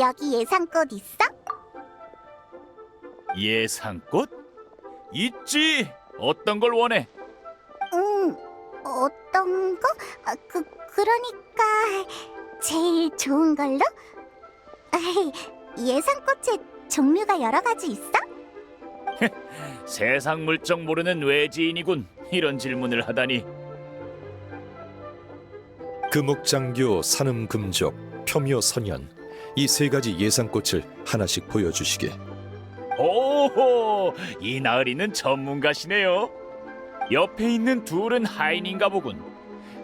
여기 예상꽃 있어? 예상꽃? 있지. 어떤 걸 원해? 응, 어떤 거? 그러니까 제일 좋은 걸로? 예상꽃에 종류가 여러 가지 있어? 세상 물정 모르는 외지인이군. 이런 질문을 하다니. 금옥장교, 산음금족, 표묘선연 이 세 가지 예상꽃을 하나씩 보여주시게. 오호, 이 나으리는 전문가시네요. 옆에 있는 둘은 하인인가 보군.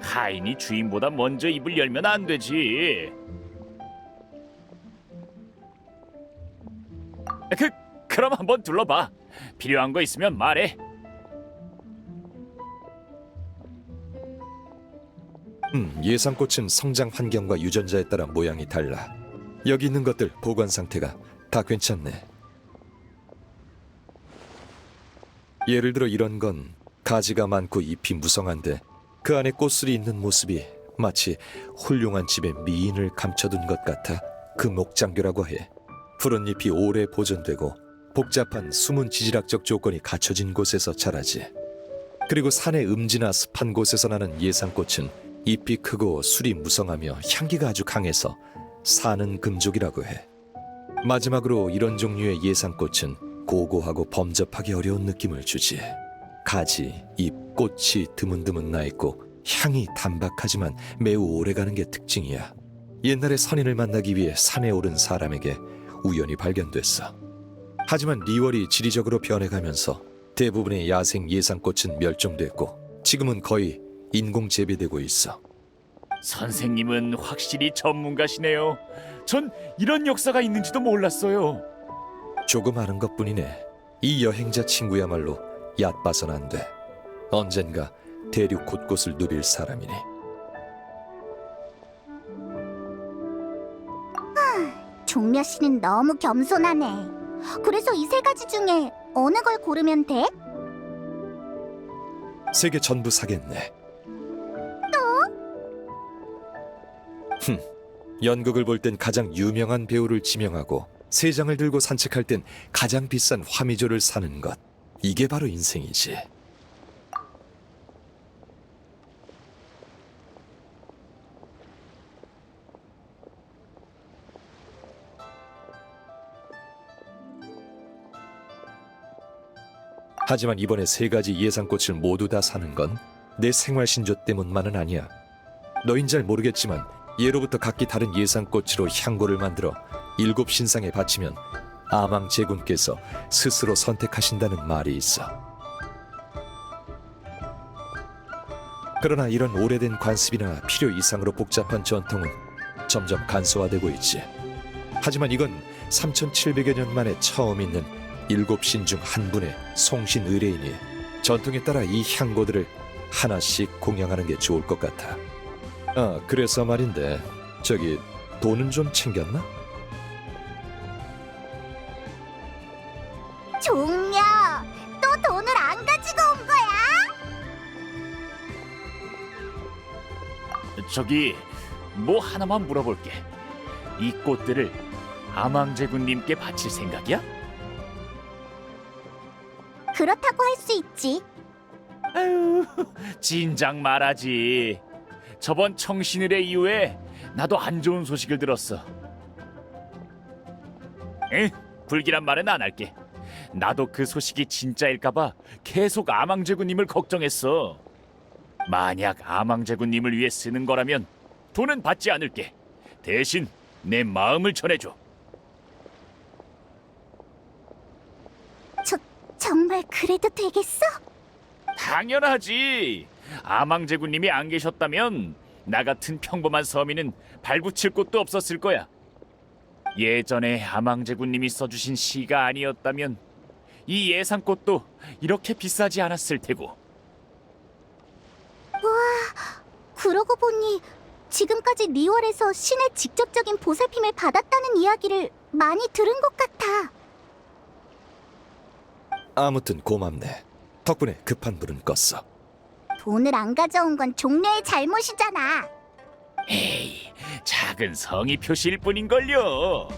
하인이 주인보다 먼저 입을 열면 안 되지. 그럼 한번 둘러봐. 필요한 거 있으면 말해. 예상꽃은 성장 환경과 유전자에 따라 모양이 달라. 여기 있는 것들 보관 상태가 다 괜찮네. 예를 들어 이런 건 가지가 많고 잎이 무성한데 그 안에 꽃술이 있는 모습이 마치 훌륭한 집의 미인을 감춰둔 것 같아 금옥장교라고 해. 푸른 잎이 오래 보존되고 복잡한 숨은 지질학적 조건이 갖춰진 곳에서 자라지. 그리고 산의 음지나 습한 곳에서 나는 예상꽃은 잎이 크고 술이 무성하며 향기가 아주 강해서 사는 금족이라고 해. 마지막으로 이런 종류의 예상꽃은 고고하고 범접하기 어려운 느낌을 주지. 가지, 잎, 꽃이 드문드문 나 있고 향이 단박하지만 매우 오래가는 게 특징이야. 옛날에 선인을 만나기 위해 산에 오른 사람에게 우연히 발견됐어. 하지만 리월이 지리적으로 변해가면서 대부분의 야생 예상꽃은 멸종됐고 지금은 거의 인공 재배되고 있어. 선생님은 확실히 전문가시네요. 전 이런 역사가 있는지도 몰랐어요. 조금 아는 것뿐이네. 이 여행자 친구야말로 얕봐선 안 돼. 언젠가 대륙 곳곳을 누빌 사람이니. 종묘 씨는 너무 겸손하네. 그래서 이 세 가지 중에 어느 걸 고르면 돼? 세 개 전부 사겠네. 연극을 볼 땐 가장 유명한 배우를 지명하고 세 장을 들고 산책할 땐 가장 비싼 화미조를 사는 것. 이게 바로 인생이지. 하지만 이번에 세 가지 예상꽃을 모두 다 사는 건 내 생활 신조 때문만은 아니야. 너흰 잘 모르겠지만 예로부터 각기 다른 예상꽃으로 향고를 만들어 7 신상에 바치면 아망제군께서 스스로 선택하신다는 말이 있어. 그러나 이런 오래된 관습이나 필요 이상으로 복잡한 전통은 점점 간소화되고 있지. 하지만 이건 3700여 년 만에 처음 있는 7신 중 한 분의 송신 의뢰이니 전통에 따라 이 향고들을 하나씩 공양하는 게 좋을 것 같아. 그래서 말인데 저기 돈은 좀 챙겼나? 종묘, 또 돈을 안 가지고 온 거야? 저기 뭐 하나만 물어볼게. 이 꽃들을 아망제군님께 바칠 생각이야? 그렇다고 할 수 있지. 아유, 진작 말하지. 저번 청신의례 이후에 나도 안 좋은 소식을 들었어. 불길한 말은 안 할게. 나도 그 소식이 진짜일까봐 계속 아망제군님을 걱정했어. 만약 아망제군님을 위해 쓰는 거라면 돈은 받지 않을게. 대신 내 마음을 전해줘. 정말 그래도 되겠어? 당연하지. 아망제군님이 안 계셨다면 나 같은 평범한 서민은 발붙일 곳도 없었을 거야. 예전에 아망제군님이 써주신 시가 아니었다면 이 예상꽃도 이렇게 비싸지 않았을 테고. 그러고 보니 지금까지 리월에서 신의 직접적인 보살핌을 받았다는 이야기를 많이 들은 것 같아. 아무튼 고맙네. 덕분에 급한 불은 껐어. 돈을 안 가져온 건 종묘의 잘못이잖아. 에이, 작은 성의 표시일 뿐인걸요.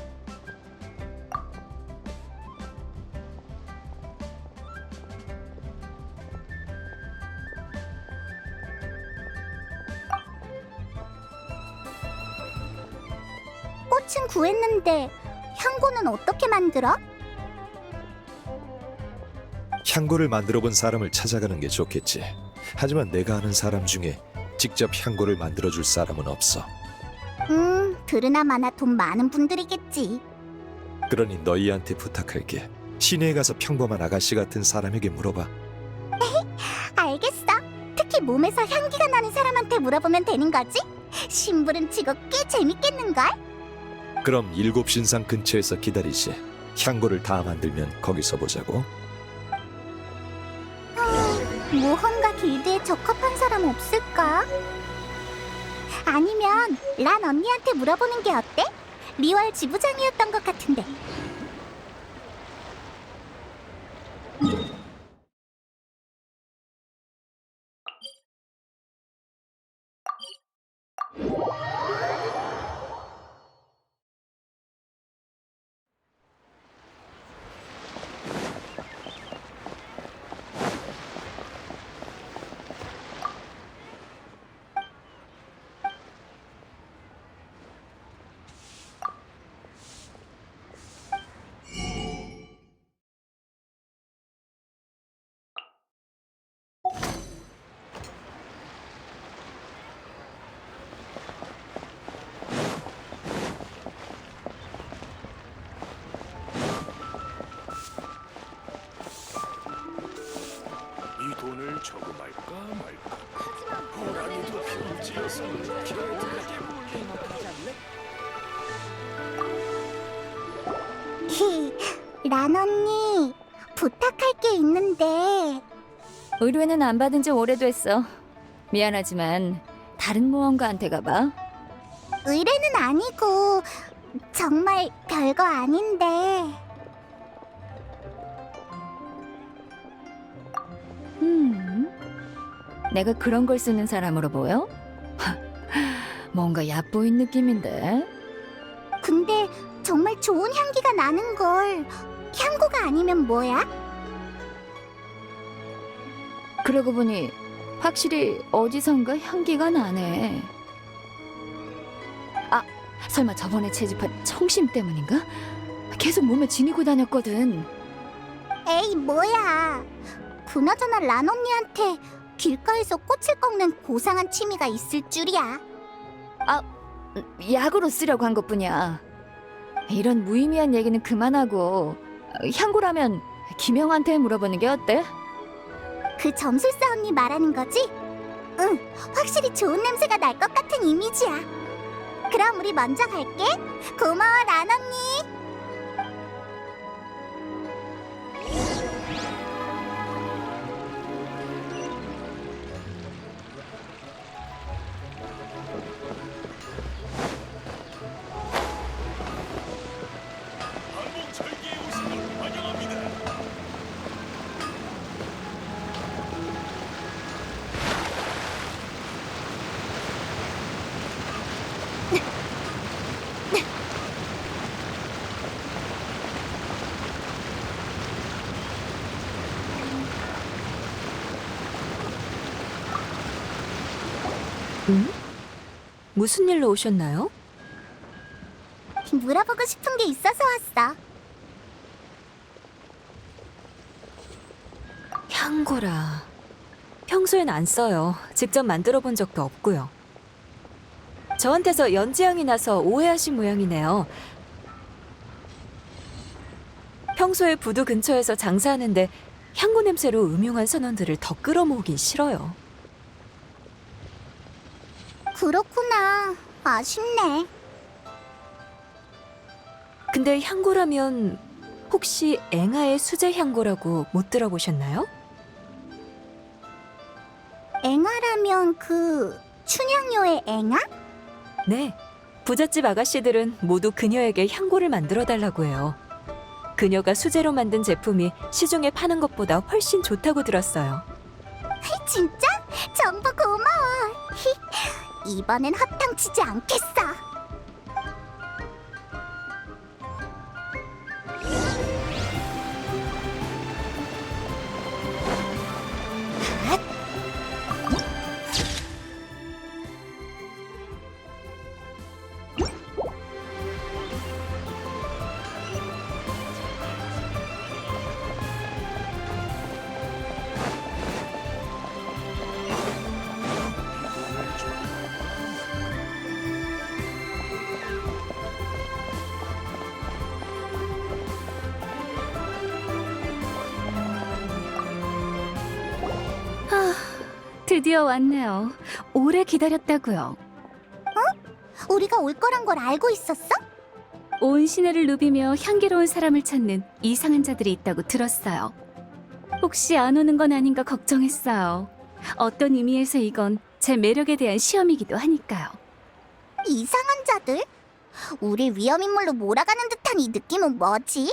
꽃은 구했는데 향고는 어떻게 만들어? 향고를 만들어 본 사람을 찾아가는 게 좋겠지. 하지만 내가 아는 사람 중에 직접 향고를 만들어 줄 사람은 없어. 들으나 마나 돈 많은 분들이겠지. 그러니 너희한테 부탁할게. 시내에 가서 평범한 아가씨 같은 사람에게 물어봐. 알겠어. 특히 몸에서 향기가 나는 사람한테 물어보면 되는 거지? 심부름 치고 꽤 재밌겠는걸? 그럼 일곱 신상 근처에서 기다리지. 향고를 다 만들면 거기서 보자고. 모험가 길드에 적합한 사람 없을까? 아니면 란 언니한테 물어보는 게 어때? 리월 지부장이었던 것 같은데. 이 돈을 저금할까 말까. 호랑이도 편지여서 길어들게 란 언니, 부탁할 게 있는데. 의뢰는 안 받은 지 오래됐어. 미안하지만 다른 모험가한테 가봐. 의뢰는 아니고 정말 별거 아닌데. 내가 그런 걸 쓰는 사람으로 보여? 뭔가 얕보인 느낌인데. 근데 정말 좋은 향기가 나는 걸. 향고가 아니면 뭐야? 그러고 보니 확실히 어디선가 향기가 나네. 아, 설마 저번에 채집한 청심 때문인가? 계속 몸에 지니고 다녔거든. 에이, 뭐야. 그나저나 란 언니한테 길가에서 꽃을 꺾는 고상한 취미가 있을 줄이야. 약으로 쓰려고 한 것뿐이야. 이런 무의미한 얘기는 그만하고 향고라면 김영한테 물어보는 게 어때? 그 점술사 언니 말하는 거지? 응, 확실히 좋은 냄새가 날 것 같은 이미지야. 그럼 우리 먼저 갈게. 고마워, 란 언니. 한국 절기의 우승을 환영합니다. 무슨 일로 오셨나요? 물어보고 싶은 게 있어서 왔어. 향고라. 평소엔 안 써요. 직접 만들어 본 적도 없고요. 저한테서 연지향이 나서 오해하신 모양이네요. 평소에 부두 근처에서 장사하는데 향고 냄새로 음흉한 선원들을 더 끌어모으기 싫어요. 그렇구나. 아쉽네. 근데 향고라면 혹시 앵아의 수제 향고라고 못 들어보셨나요? 앵아라면 그 춘향요의 앵아? 네. 부잣집 아가씨들은 모두 그녀에게 향고를 만들어 달라고 해요. 그녀가 수제로 만든 제품이 시중에 파는 것보다 훨씬 좋다고 들었어요. 진짜? 정보 고마워. 이번엔 허탕치지 않겠어. 드디어 왔네요. 오래 기다렸다고요. 우리가 올 거란 걸 알고 있었어? 온 시내를 누비며 향기로운 사람을 찾는 이상한 자들이 있다고 들었어요. 혹시 안 오는 건 아닌가 걱정했어요. 어떤 의미에서 이건 제 매력에 대한 시험이기도 하니까요. 이상한 자들? 우리 위험인물로 몰아가는 듯한 이 느낌은 뭐지?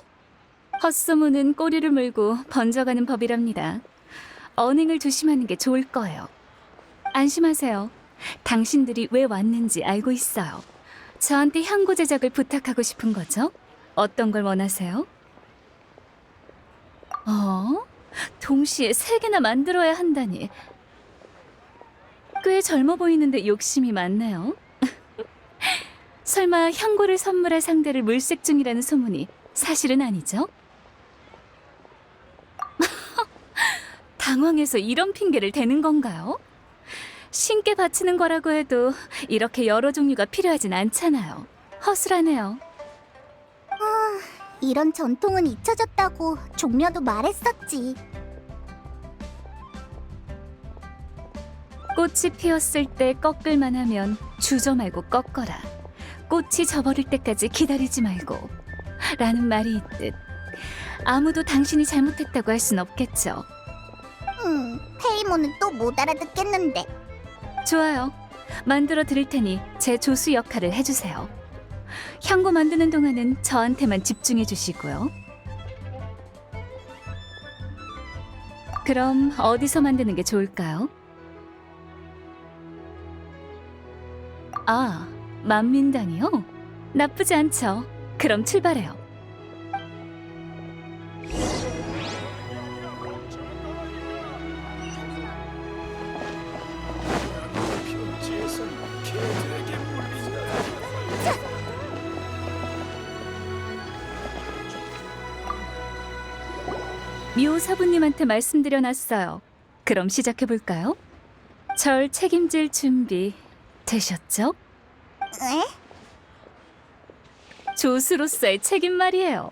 헛소문은 꼬리를 물고 번져가는 법이랍니다. 언행을 조심하는 게 좋을 거예요. 안심하세요. 당신들이 왜 왔는지 알고 있어요. 저한테 향고 제작을 부탁하고 싶은 거죠? 어떤 걸 원하세요? 동시에 3개나 만들어야 한다니. 꽤 젊어 보이는데 욕심이 많네요. 설마 향고를 선물할 상대를 물색 중이라는 소문이 사실은 아니죠? 당황해서 이런 핑계를 대는 건가요? 신께 바치는 거라고 해도 이렇게 여러 종류가 필요하진 않잖아요. 허술하네요. 이런 전통은 잊혀졌다고 종려도 말했었지. 꽃이 피었을 때 꺾을만 하면 주저 말고 꺾어라. 꽃이 져버릴 때까지 기다리지 말고. 라는 말이 있듯 아무도 당신이 잘못했다고 할 순 없겠죠. 페이몬은 또 못 알아듣겠는데. 좋아요. 만들어 드릴 테니 제 조수 역할을 해주세요. 향고 만드는 동안은 저한테만 집중해 주시고요. 그럼 어디서 만드는 게 좋을까요? 아, 만민당이요? 나쁘지 않죠. 그럼 출발해요. 평지에선 개들에게 물린다. 미호 사부님한테 말씀드려놨어요. 그럼 시작해볼까요? 절 책임질 준비 되셨죠? 에? 조수로서의 책임 말이에요.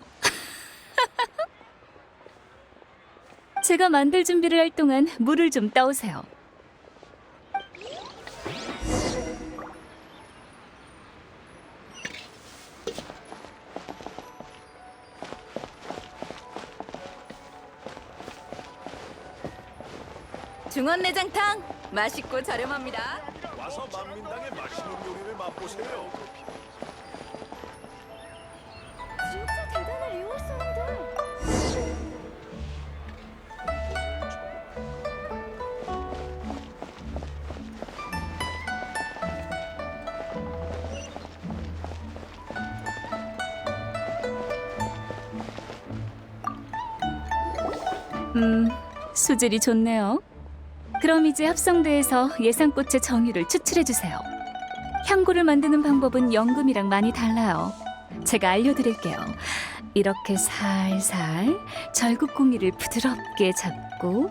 제가 만들 준비를 할 동안 물을 좀 떠오세요. 중원내장탕 맛있고 저렴합니다. 와서 만민당의 맛있는 요리를 맛보세요. 진짜 대단한 리월사람들. 수질이 좋네요. 그럼 이제 합성대에서 예상꽃의 정유를 추출해주세요. 향고를 만드는 방법은 연금이랑 많이 달라요. 제가 알려드릴게요. 이렇게 살살 절국공이를 부드럽게 잡고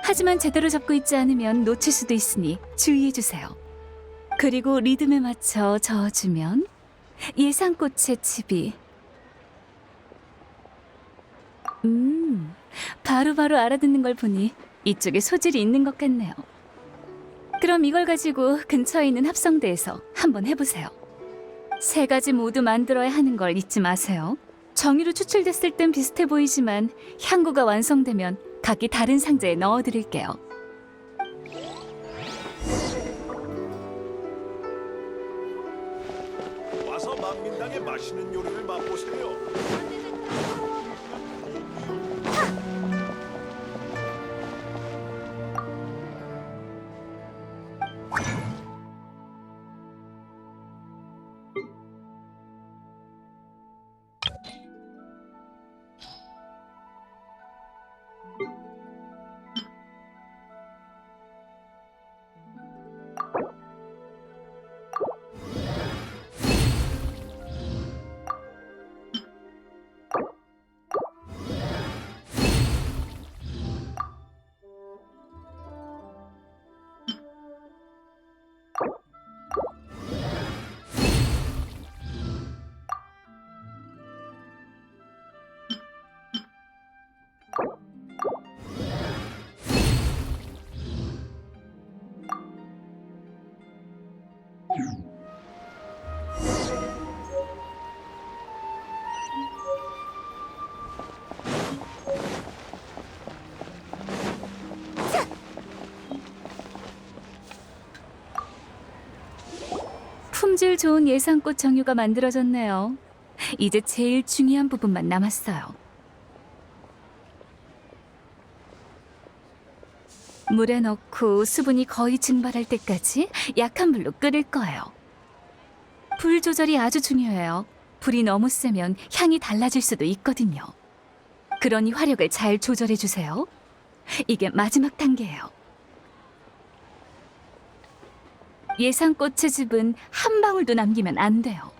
하지만 제대로 잡고 있지 않으면 놓칠 수도 있으니 주의해주세요. 그리고 리듬에 맞춰 저어주면 예상꽃의 칩이 바로바로 알아듣는 걸 보니 이쪽에 소질이 있는 것 같네요. 그럼 이걸 가지고 근처에 있는 합성대에서 한번 해보세요. 3가지 모두 만들어야 하는 걸 잊지 마세요. 정유로 추출됐을 땐 비슷해 보이지만 향고가 완성되면 각기 다른 상자에 넣어드릴게요. 와서 만민당의 맛있는 요리를 맛보세요. 품질 좋은 예상꽃 정유가 만들어졌네요. 이제 제일 중요한 부분만 남았어요. 물에 넣고 수분이 거의 증발할 때까지 약한 불로 끓일 거예요. 불 조절이 아주 중요해요. 불이 너무 세면 향이 달라질 수도 있거든요. 그러니 화력을 잘 조절해 주세요. 이게 마지막 단계예요. 예상꽃의 즙은 한 방울도 남기면 안 돼요.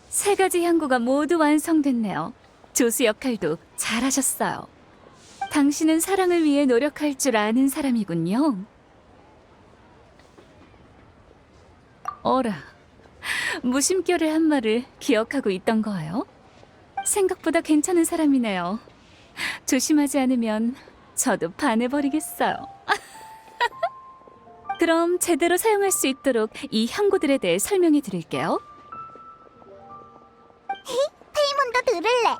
세 가지 향고가 모두 완성됐네요. 조수 역할도 잘하셨어요. 당신은 사랑을 위해 노력할 줄 아는 사람이군요. 어라, 무심결의 한 말을 기억하고 있던 거예요? 생각보다 괜찮은 사람이네요. 조심하지 않으면 저도 반해버리겠어요. 그럼 제대로 사용할 수 있도록 이 향고들에 대해 설명해 드릴게요. 페이몬도 들을래.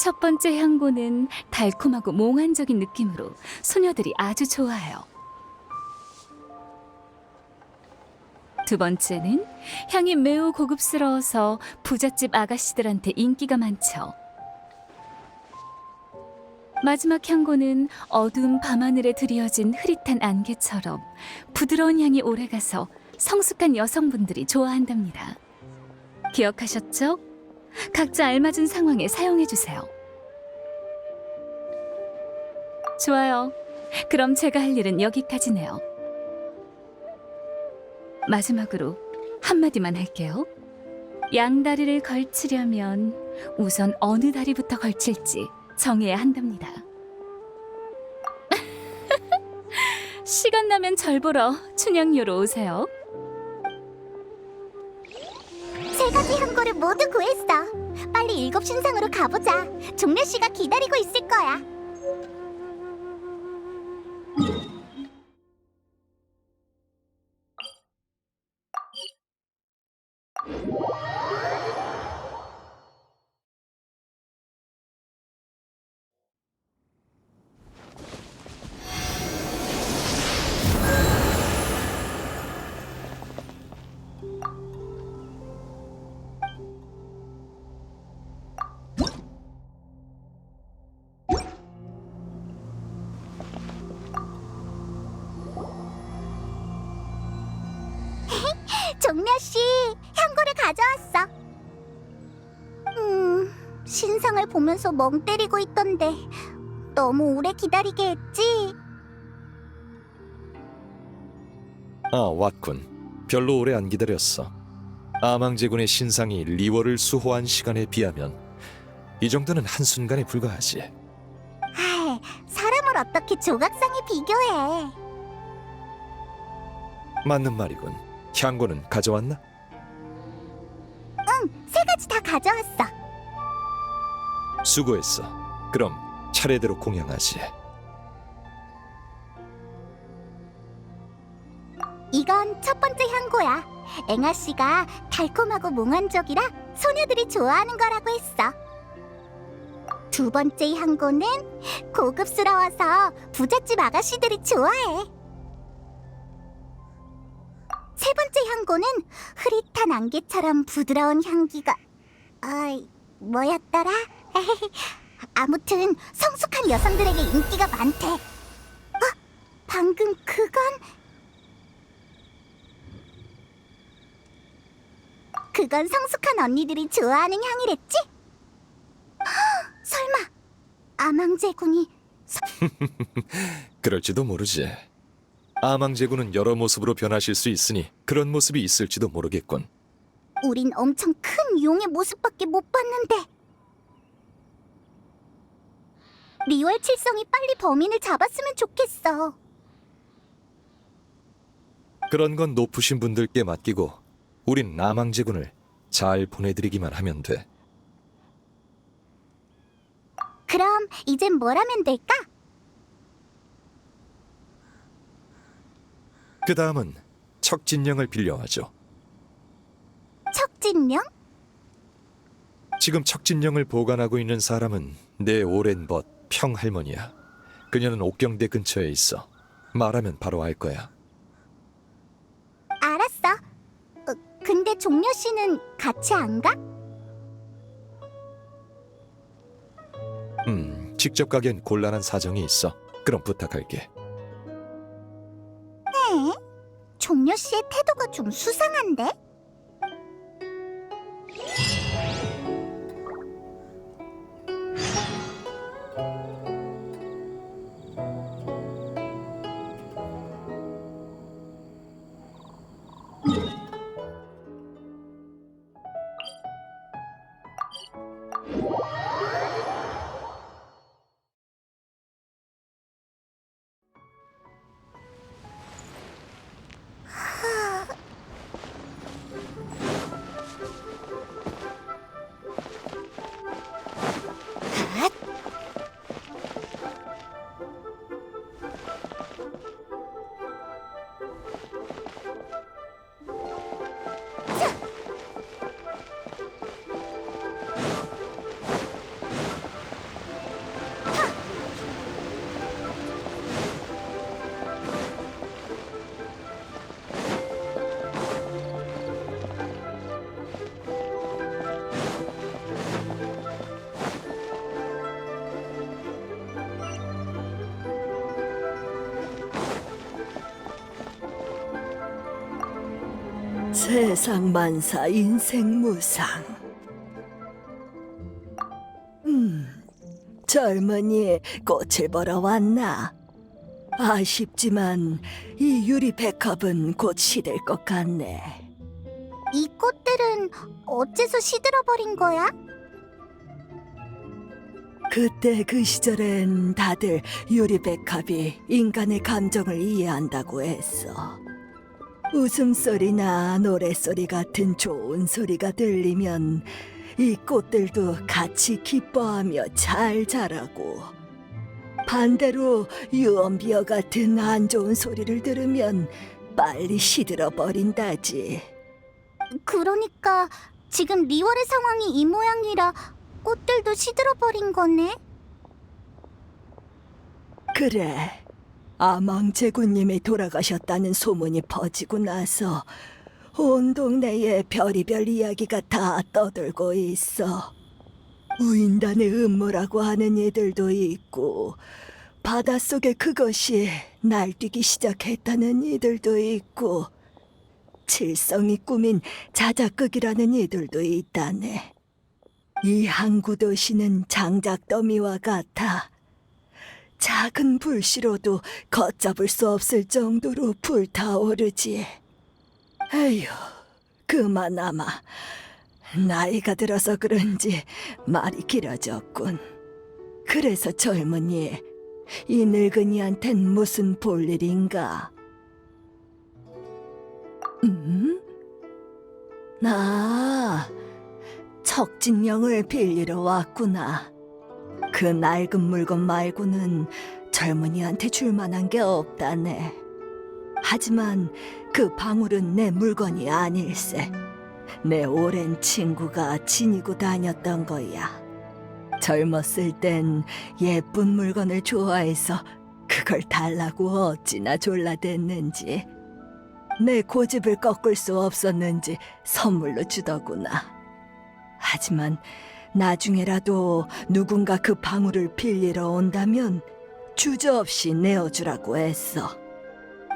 첫 번째 향고는 달콤하고 몽환적인 느낌으로 소녀들이 아주 좋아해요. 두 번째는 향이 매우 고급스러워서 부잣집 아가씨들한테 인기가 많죠. 마지막 향고는 어두운 밤하늘에 드리워진 흐릿한 안개처럼 부드러운 향이 오래가서 성숙한 여성분들이 좋아한답니다. 기억하셨죠? 각자 알맞은 상황에 사용해주세요. 좋아요. 그럼 제가 할 일은 여기까지네요. 마지막으로 한마디만 할게요. 양다리를 걸치려면 우선 어느 다리부터 걸칠지 정해야 한답니다. 시간 나면 절 보러 춘향요로 오세요. 세 가지 향고를 모두 구했어. 빨리 일곱 신상으로 가보자. 종려 씨가 기다리고 있을 거야. 종려 씨, 향고를 가져왔어. 신상을 보면서 멍 때리고 있던데 너무 오래 기다리게 했지? 아, 왔군. 별로 오래 안 기다렸어. 아망제군의 신상이 리월을 수호한 시간에 비하면 이 정도는 한순간에 불과하지. 아이, 사람을 어떻게 조각상에 비교해? 맞는 말이군. 향고는 가져왔나? 세 가지 다 가져왔어. 수고했어. 그럼 차례대로 공양하지. 이건 첫 번째 향고야. 앵아 씨가 달콤하고 몽환적이라 소녀들이 좋아하는 거라고 했어. 두 번째 향고는 고급스러워서 부잣집 아가씨들이 좋아해. 세 번째 향고는 흐릿한 안개처럼 부드러운 향기가 뭐였더라? 아무튼 성숙한 여성들에게 인기가 많대. 방금 그건 성숙한 언니들이 좋아하는 향이랬지? 설마 아망제군이 그럴지도 모르지. 아망제군은 여러 모습으로 변하실 수 있으니 그런 모습이 있을지도 모르겠군. 우린 엄청 큰 용의 모습밖에 못 봤는데. 리월 칠성이 빨리 범인을 잡았으면 좋겠어. 그런 건 높으신 분들께 맡기고 우린 아망제군을 잘 보내드리기만 하면 돼. 그럼 이젠 뭘 하면 될까? 그 다음은 척진령을 빌려와줘. 척진령? 지금 척진령을 보관하고 있는 사람은 내 오랜 벗 평할머니야. 그녀는 옥경대 근처에 있어. 말하면 바로 알 거야. 알았어. 근데 종려 씨는 같이 안 가? 직접 가기엔 곤란한 사정이 있어. 그럼 부탁할게. 종려 씨의 태도가 좀 수상한데? 세상 만사 인생 무상. 젊은이 꽃을 보러 왔나? 아쉽지만 이 유리 백합은 곧 시들 것 같네. 이 꽃들은 어째서 시들어버린 거야? 그때 그 시절엔 다들 유리 백합이 인간의 감정을 이해한다고 했어. 웃음소리나 노랫소리 같은 좋은 소리가 들리면 이 꽃들도 같이 기뻐하며 잘 자라고, 반대로 유언비어 같은 안 좋은 소리를 들으면 빨리 시들어 버린다지. 그러니까 지금 리월의 상황이 이 모양이라 꽃들도 시들어버린 거네? 그래. 아망제군님이 돌아가셨다는 소문이 퍼지고 나서 온 동네에 별의별 이야기가 다 떠돌고 있어. 우인단의 음모라고 하는 이들도 있고, 바닷속에 그것이 날뛰기 시작했다는 이들도 있고, 칠성이 꾸민 자작극이라는 이들도 있다네. 이 항구 도시는 장작 더미와 같아 작은 불씨로도 걷잡을 수 없을 정도로 불타오르지. 에휴, 그만아마 나이가 들어서 그런지 말이 길어졌군. 그래서 젊은이, 이 늙은이한텐 무슨 볼일인가? 나 척진령을 빌리러 왔구나. 그 낡은 물건 말고는 젊은이한테 줄 만한 게 없다네. 하지만 그 방울은 내 물건이 아닐세. 내 오랜 친구가 지니고 다녔던 거야. 젊었을 땐 예쁜 물건을 좋아해서 그걸 달라고 어찌나 졸라댔는지. 내 고집을 꺾을 수 없었는지 선물로 주더구나. 하지만 나중에라도 누군가 그 방울을 빌리러 온다면 주저없이 내어주라고 했어.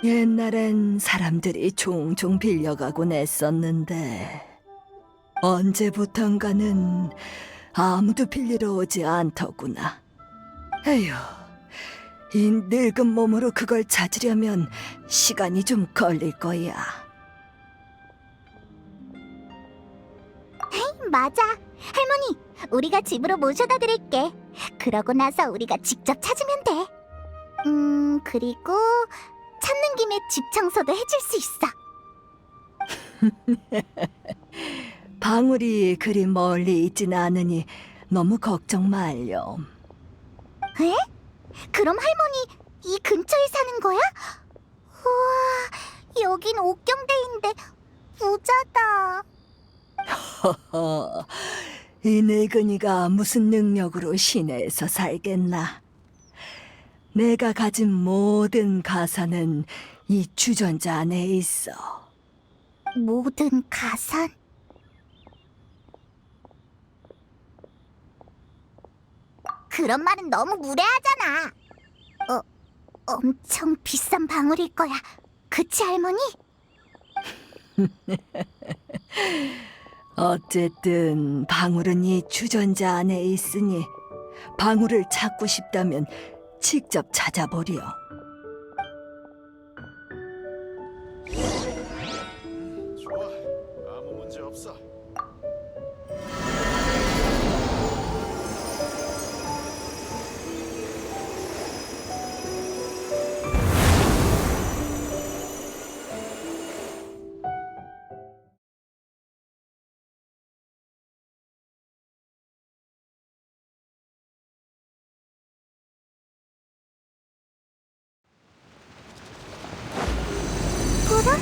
옛날엔 사람들이 종종 빌려가곤 했었는데 언제부턴가는 아무도 빌리러 오지 않더구나. 에휴, 이 늙은 몸으로 그걸 찾으려면 시간이 좀 걸릴 거야. 맞아. 할머니, 우리가 집으로 모셔다 드릴게. 그러고 나서 우리가 직접 찾으면 돼. 그리고 찾는 김에 집 청소도 해줄 수 있어. 방울이 그리 멀리 있진 않으니 너무 걱정 말렴. 에? 그럼 할머니 이 근처에 사는 거야? 우와, 여긴 옥경대인데 부자다. 허허, 이 늙은이가 무슨 능력으로 시내에서 살겠나? 내가 가진 모든 가사는 이 주전자 안에 있어. 모든 가산? 그런 말은 너무 무례하잖아. 엄청 비싼 방울일 거야. 그치, 할머니? 어쨌든 방울은 이 주전자 안에 있으니 방울을 찾고 싶다면 직접 찾아보렴. 좋아, 아무 문제 없어. 뭐라?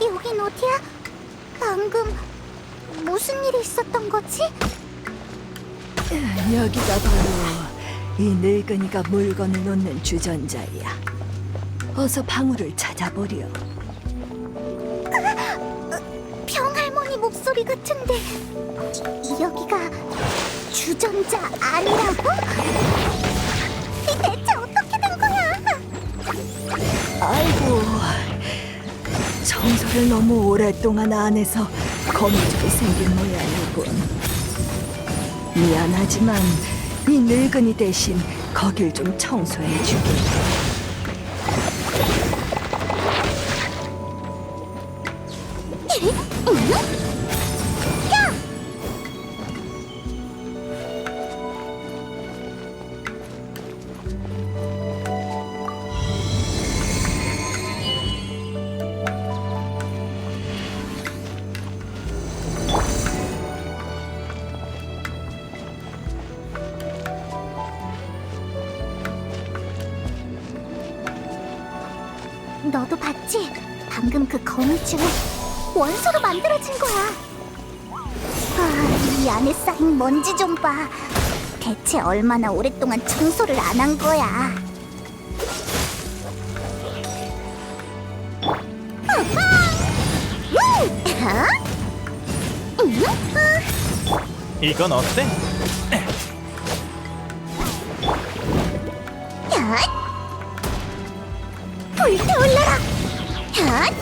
여긴 어디야? 방금 무슨 일이 있었던 거지? 여기가 바로 이 늙은이가 물건을 놓는 주전자야. 어서 방울을 찾아보렴. 병할머니 목소리 같은데 여기가 주전자 아니라고? 대체 어떻게 된 거야? 아이고, 청소를 너무 오랫동안 안 해서 거미줄이 생긴 모양이군. 미안하지만 이 늙은이 대신 거길 좀 청소해 주게. 너도 봤지? 방금 그 거미줄 원소로 만들어진 거야. 이 안에 쌓인 먼지 좀 봐. 대체 얼마나 오랫동안 청소를 안 한 거야. 이건 어때? 불태올라라! 핫!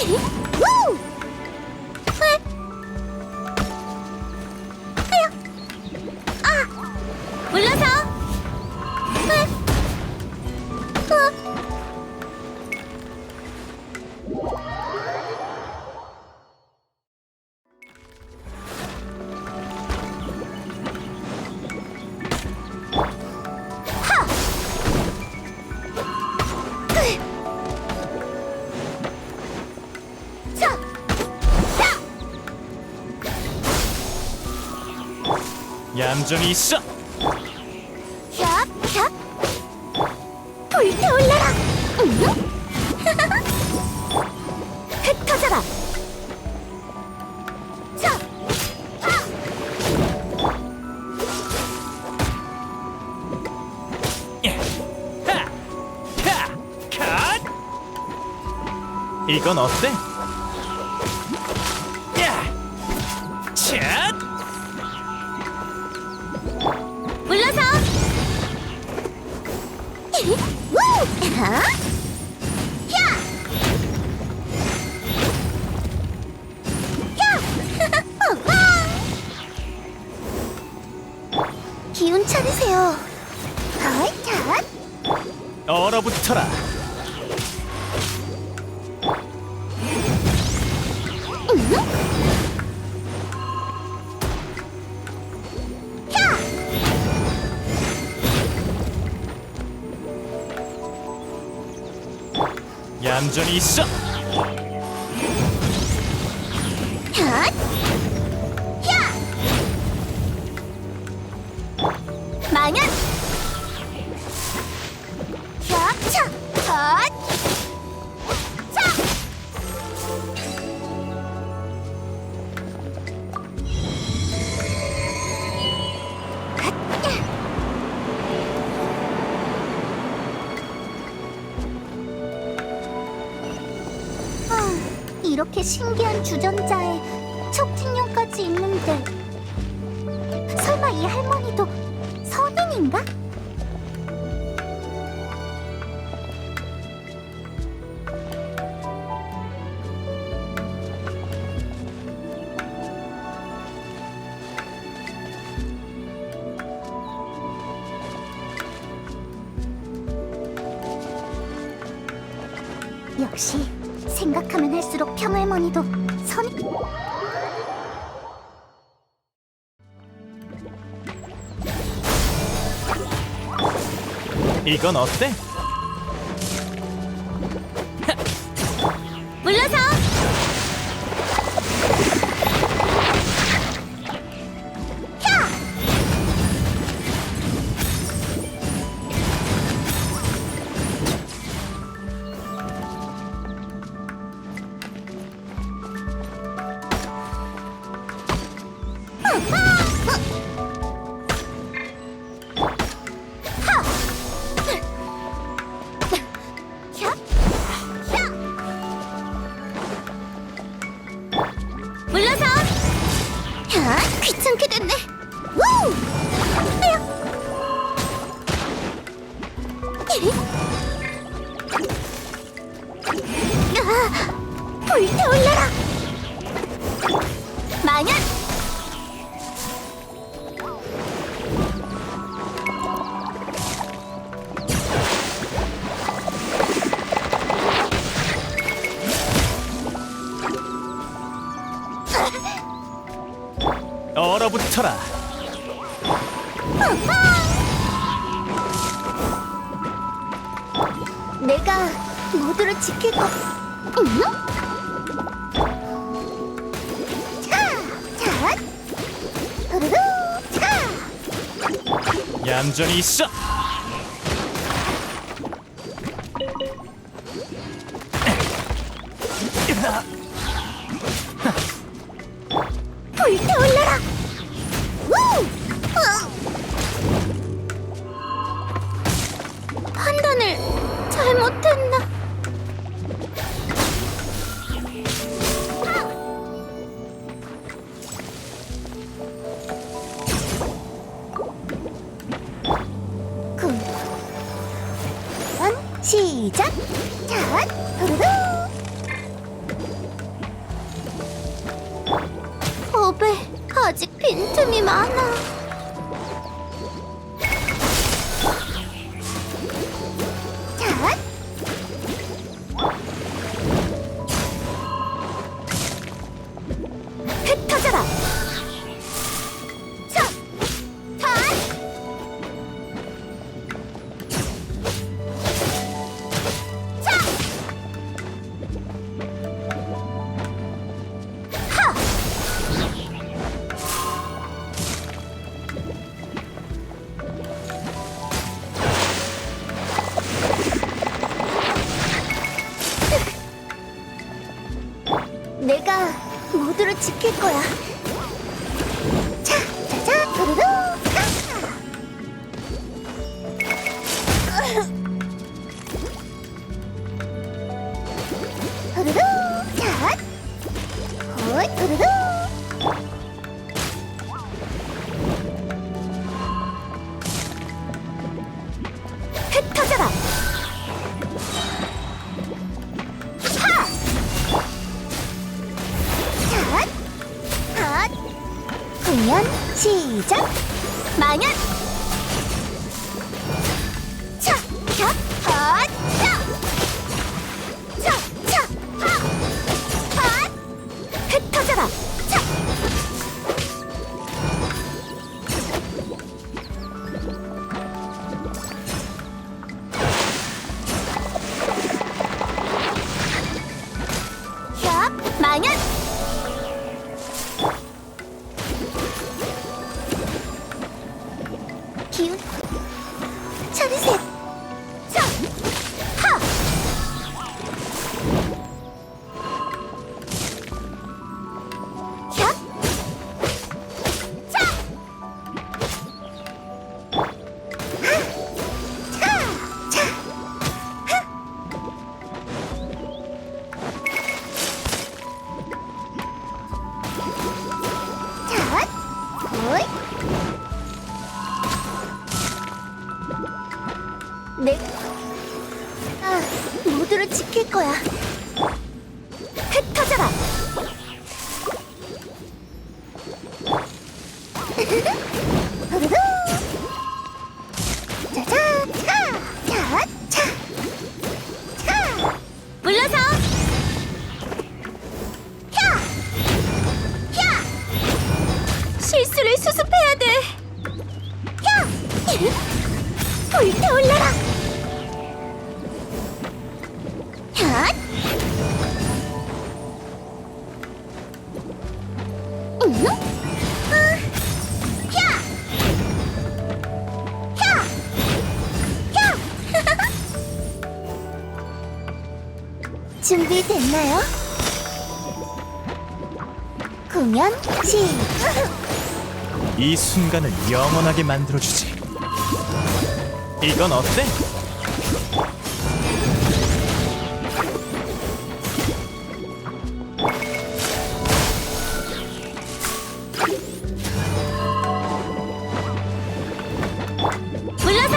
우! 에? 아야! 아! 물러서! 에? 얌전히 있어. 샵! 샵! 불태올라라! 흩어져라! 자! 컷! 이건 어때? 야! 샷! 물러서! 우! 하! 야! 야! 기운 차리세요. 자! 얼어붙어라. 얌전히 있어. 핫! 야! 망연! 야! 차! 핫! 차! 핫! 이렇게 신기한 주전자에 촉진용까지 있는데 설마 이 할머니도 선인인가? 역시 생각하면 할수록 평할머니도 선이... 이건 어때? 물러서! 물러서! 야, 귀찮게 됐네. 우! 불태올라라! 마녀! 얼어붙어라. 내가 모두를 지킬 거. 응? 자, 으르르, 자. 얌전히 있어. 불태올라라! 우! 판단을 잘못했나? 시작! 자, 으르르! 업에 아직 빈틈이 많아. 자, 흩어져라. 자, 자, 자, 하. 내가 모두를 지킬 거야. 자, 자자, 도루루, 자. 도루루, 자. 헛, 도루루. 흩어져라. 하! 자, 핫! 공연 시작! 망연! 차! 차! 핫! 차! 차! 차! 하! 핫! 흩어져라! 차! 협! 망연! 기운 차리세요. 자, 하. 야, 자, 하, 차, 차, 하. 준비됐나요? 공연 시작! 이 순간을 영원하게 만들어주지. 이건 어때? 물러서!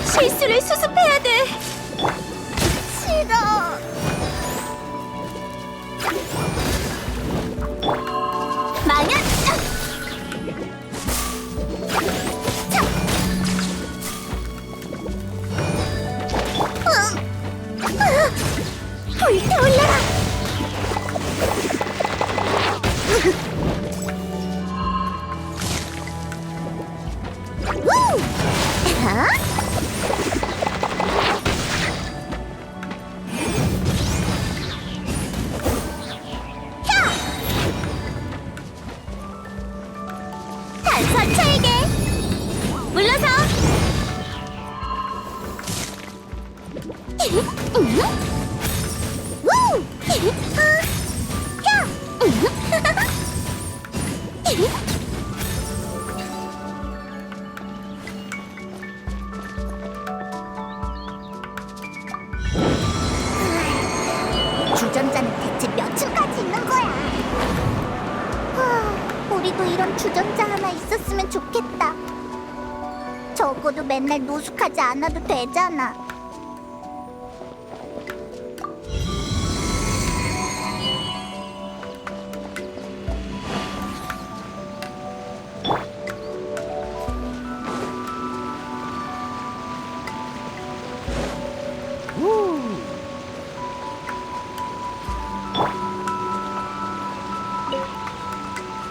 실수를 수습해야 돼. 싫어. 마녀. 불타올라라. 단선체에게 물러서. 주전자는 대체 몇 층까지 있는 거야? 우리도 이런 주전자 하나 있었으면 좋겠다. 적어도 맨날 노숙하지 않아도 되잖아.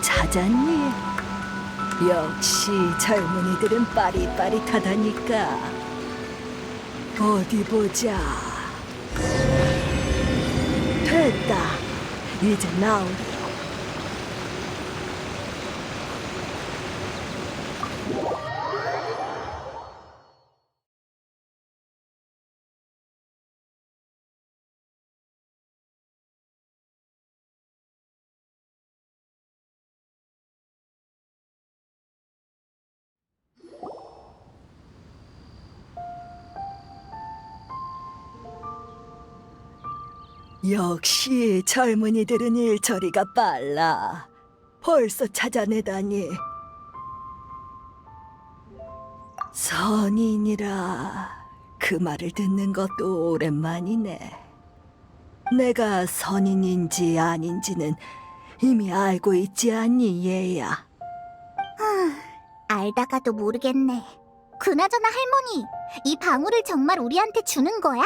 찾았니? 역시 젊은이들은 빠릿빠릿하다니까. 어디 보자. 됐다. 이제 나오렴. 역시 젊은이들은 일처리가 빨라. 벌써 찾아내다니. 선인이라 그 말을 듣는 것도 오랜만이네. 내가 선인인지 아닌지는 이미 알고 있지 않니, 얘야? 알다가도 모르겠네. 그나저나 할머니, 이 방울을 정말 우리한테 주는 거야?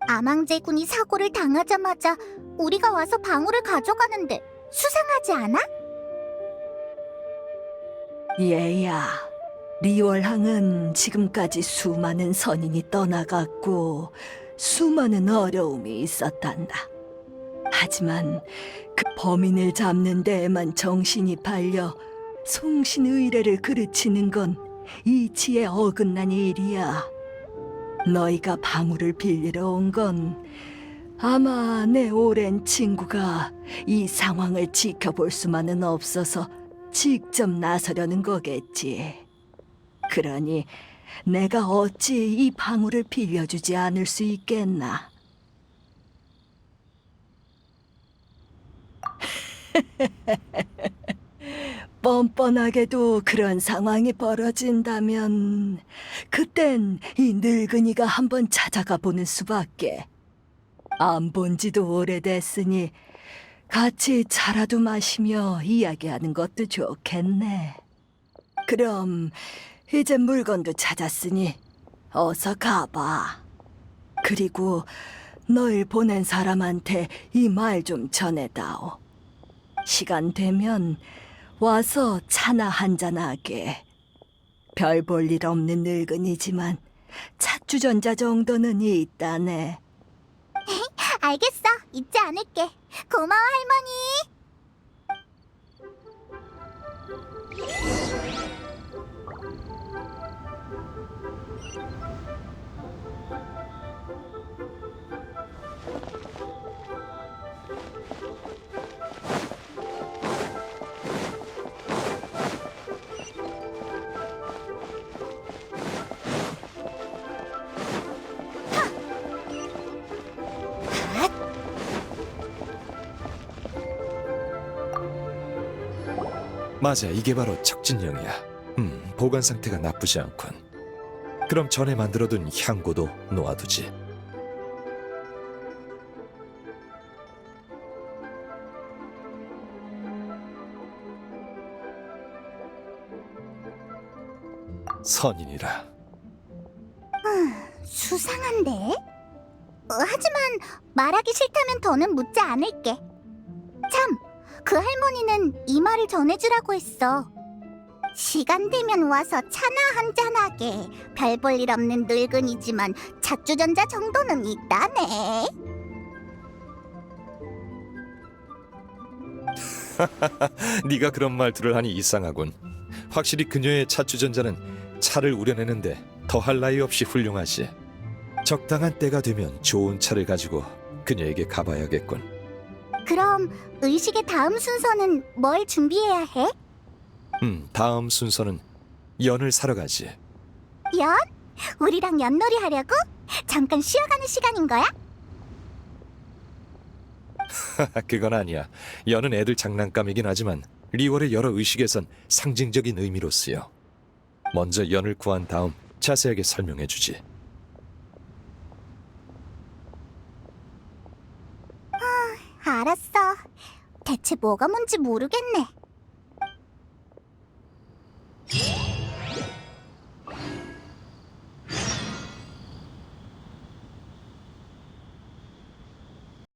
아망제군이 사고를 당하자마자 우리가 와서 방울을 가져가는데 수상하지 않아? 얘야, 리월항은 지금까지 수많은 선인이 떠나갔고 수많은 어려움이 있었단다. 하지만 그 범인을 잡는 데에만 정신이 팔려 송신의례를 그르치는 건 이치에 어긋난 일이야. 너희가 방울을 빌리러 온 건 아마 내 오랜 친구가 이 상황을 지켜볼 수만은 없어서 직접 나서려는 거겠지. 그러니 내가 어찌 이 방울을 빌려주지 않을 수 있겠나? 뻔뻔하게도 그런 상황이 벌어진다면 그땐 이 늙은이가 한번 찾아가 보는 수밖에. 안 본 지도 오래됐으니 같이 차라도 마시며 이야기하는 것도 좋겠네. 그럼 이제 물건도 찾았으니 어서 가봐. 그리고 널 보낸 사람한테 이 말 좀 전해다오. 시간 되면 와서 차나 한잔하게. 별 볼 일 없는 늙은이지만 찻주전자 정도는 있다네. 알겠어. 잊지 않을게. 고마워, 할머니. 맞아, 이게 바로 척진령이야. 보관 상태가 나쁘지 않군. 그럼 전에 만들어둔 향고도 놓아두지. 선인이라. 수상한데? 하지만 말하기 싫다면 더는 묻지 않을게. 참, 그 할머니는 이 말을 전해주라고 했어. 시간 되면 와서 차나 한잔하게. 별 볼 일 없는 늙은이지만 자주전자 정도는 있다네. 네가 그런 말들을 하니 이상하군. 확실히 그녀의 차주전자는 차를 우려내는데 더할 나위 없이 훌륭하지. 적당한 때가 되면 좋은 차를 가지고 그녀에게 가봐야겠군. 그럼 의식의 다음 순서는 뭘 준비해야 해? 다음 순서는 연을 사러 가지. 연? 우리랑 연놀이 하려고? 잠깐 쉬어가는 시간인 거야? 그건 아니야. 연은 애들 장난감이긴 하지만 리월의 여러 의식에선 상징적인 의미로 쓰여. 먼저 연을 구한 다음 자세하게 설명해 주지. 알았어. 대체 뭐가 뭔지 모르겠네.